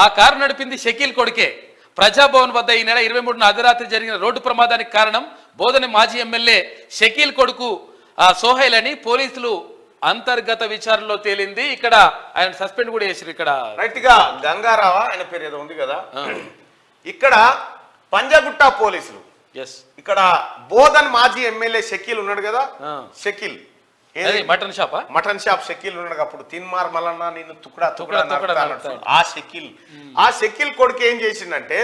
ఆ కారు నడిపింది షకీల్ కొడుకే. ప్రజాభవన్ వద్ద ఈ నెల 23న అర్ధరాత్రి జరిగిన రోడ్డు ప్రమాదానికి కారణం బోధన మాజీ ఎమ్మెల్యే షకీల్ కొడుకు సోహైల్ అని పోలీసులు అంతర్గత విచారణలో తేలింది. ఇక్కడ ఆయన సస్పెండ్ కూడా చేశారు. ఇక్కడ రైట్ గా గంగారావా ఆయన పేరు ఏదో ఉంది కదా, ఇక్కడ పంజగుట్ట పోలీసులు ఇక్కడ బోధన్ మాజీ ఎమ్మెల్యే షకీల్ ఉన్నాడు కదా, షకీల్ మటన్ షాప్ షకీల్ ఉన్నాడు. అప్పుడు తిన్మార్ మల్లన్న నిన్ను తుకుడా ఆ షకీల్ కొడుకు ఏం చేసిందంటే,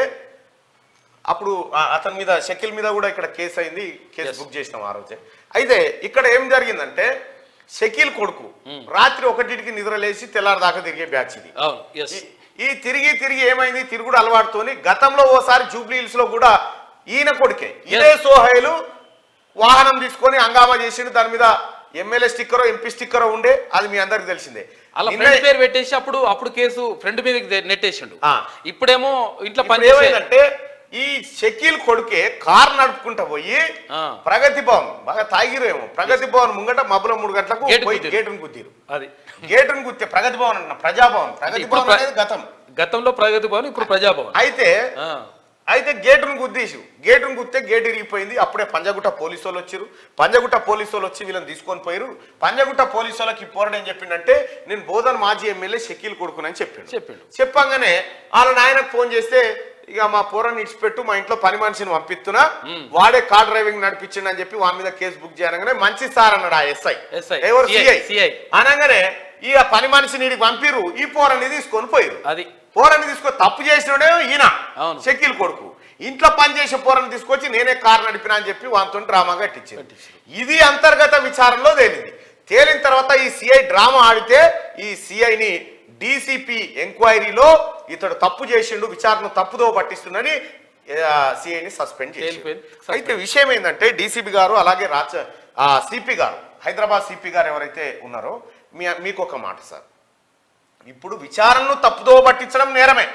అప్పుడు అతని మీద షకీల్ మీద కూడా ఇక్కడ కేసు అయింది, కేసు బుక్ చేసినాం ఆ రోజే. అయితే ఇక్కడ ఏం జరిగిందంటే, షకీల్ కొడుకు రాత్రి 1కి నిద్రలేసి తెల్లారి దాకా తిరిగే బ్యాచ్ ఇది. ఈ తిరిగి ఏమైంది, తిరుగుడు అలవాటుతోని గతంలో ఓసారి జూబ్లీ హిల్స్ లో కూడా ఈయన కొడుకే ఇదే సోహైలు వాహనం తీసుకొని హంగామా చేసిండు. దాని మీద ఎమ్మెల్యే స్టిక్కరో ఎంపీ స్టిక్కరో ఉండే, అది మీ అందరికి తెలిసిందే. అలా ఫ్రెండ్ పేరు పెట్టేసి అప్పుడు కేసు ఫ్రెండ్ మీద నెట్టేసిండు. ఇప్పుడేమో ఇంట్లో పని ఏమైందంటే, ఈ షకీల్ కొడుకే కార్ నడుపుకుంటా పోయి ప్రగతి భవన్, బాగా తాగిరేమో, ప్రగతి భవన్ ముంగట మబ్బుల 3 గంటలకు గేటును గుద్దిరు. అది గేటును గుర్తే ప్రగతి భవన్ అన్న ప్రజాభవన్. ప్రగతి భవన్ అనేది గతంలో ప్రగతి భవన్, ఇప్పుడు ప్రజాభవన్. అయితే గేటును గుత్తే గేటు ఇరిగిపోయింది. అప్పుడే పంజగుట్ట పోలీసు వాళ్ళు వచ్చారు. పంజగుట్ట పోలీసు వాళ్ళు వచ్చి వీళ్ళని తీసుకొని పోయారు. పంజగుట్ట పోలీసు వాళ్ళకి పోరాడు ఏం చెప్పిండంటే, నేను బోధన్ మాజీ ఎమ్మెల్యే షకీల్ కొడుకునని చెప్పాడు. చెప్పంగానే వాళ్ళ నాయనకు ఫోన్ చేస్తే, ఇక మా పోరాన్ని ఇచ్చిపెట్టు, మా ఇంట్లో పని మనిషిని పంపిస్తున్నా, వాడే కార్ డ్రైవింగ్ నడిపించండి అని చెప్పి వాడి మీద కేసు బుక్ చేయగానే మంచి సార్ అన్నాడు ఆ ఎస్ఐ. ఎవరు సిఐ అనగానే ఇక పని మనిషిని పంపిరు, ఈ పోరాన్ని తీసుకొని పోయారు. అది పోరాన్ని తీసుకొని తప్పు చేసినోడే ఈయన షకీల్ కొడుకు. ఇంట్లో పనిచేసే పోరాన్ని తీసుకొచ్చి నేనే కారు నడిపినా అని చెప్పి వాంతో డ్రామా కట్టించారు. ఇది అంతర్గత విచారణలో తేలింది. తేలిన తర్వాత ఈ సిఐ డ్రామా ఆడితే, ఈ సిఐని డీసీపీ ఎంక్వైరీలో ఇతడు తప్పు చేసిండు, విచారణ తప్పుదో పట్టిస్తుందని సిఐని సస్పెండ్ చేసిండు. అయితే విషయం ఏంటంటే, డీసీపీ గారు అలాగే సిపి గారు, హైదరాబాద్ సిపి గారు ఎవరైతే ఉన్నారో, మీకు ఒక మాట సార్, ఇప్పుడు విచారణను తప్పుదో పట్టించడం నేరమే,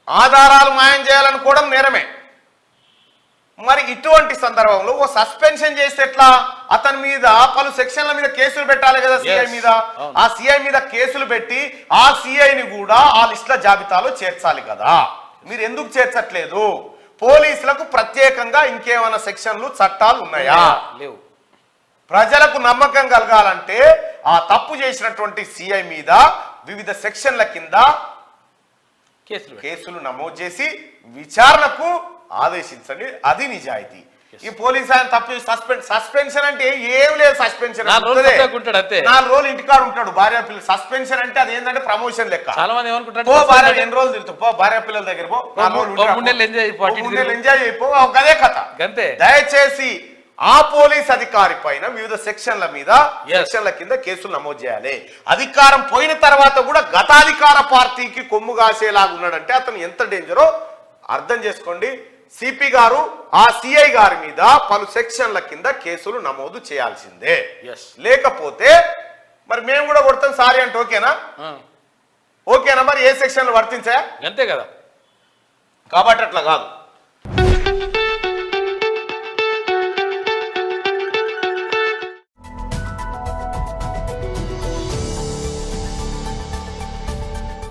ఆధారాలు మాయం చేయాలనుకోవడం నేరమే. మరి ఇటువంటి సందర్భంలో ఓ సస్పెన్షన్ చేస్తే ఎట్లా? అతని మీద పలు సెక్షన్ల మీద కేసులు పెట్టాలి కదా సిఐ మీద. ఆ సిఐ మీద కేసులు పెట్టి ఆ సిఐని కూడా ఆ లిస్టుల జాబితాలో చేర్చాలి కదా. మీరు ఎందుకు చేర్చట్లేదు? పోలీసులకు ప్రత్యేకంగా ఇంకేమైనా సెక్షన్లు చట్టాలు ఉన్నాయా? లేవు. ప్రజలకు నమ్మకం కలగాలంటే ఆ తప్పు చేసినటువంటి సిఐ మీద వివిధ సెక్షన్ల కింద కేసులు నమోదు చేసి విచారణకు ఆదేశించండి. అది నిజాయితీ. ఈ పోలీస్ ఆయన తప్పు సస్పెన్షన్ అంటే ఏం లేదు. సస్పెన్షన్ 4 రోజులు ఇంటికాడ ఉంటాడు భార్య పిల్లలు. సస్పెన్షన్ అంటే అది ఏంటంటే ప్రమోషన్ లెక్క. భార్య ఎన్ని రోజులు తిరుగుతావు, పో భార్య పిల్లల దగ్గర పో, 3 నెలలు ఎంజాయ్ అయిపో, అదే కథ. దయచేసి ఆ పోలీస్ అధికారి పైన వివిధ సెక్షన్ల కింద కేసులు నమోదు చేయాలి. అధికారం పోయిన తర్వాత కూడా గతాధికార పార్టీకి కొమ్ము కాసేలాగా ఉన్నాడంటే అతను ఎంత డేంజరో అర్థం చేసుకోండి. సిపి గారు ఆ సిఐ గారి మీద పలు సెక్షన్ల కింద కేసులు నమోదు చేయాల్సిందే. లేకపోతే మరి మేము కూడా కొడతాం సారీ అంటే ఓకేనా? మరి ఏ సెక్షన్లు వర్తించా? అంతే కదా. కాబట్టి అట్లా కాదు.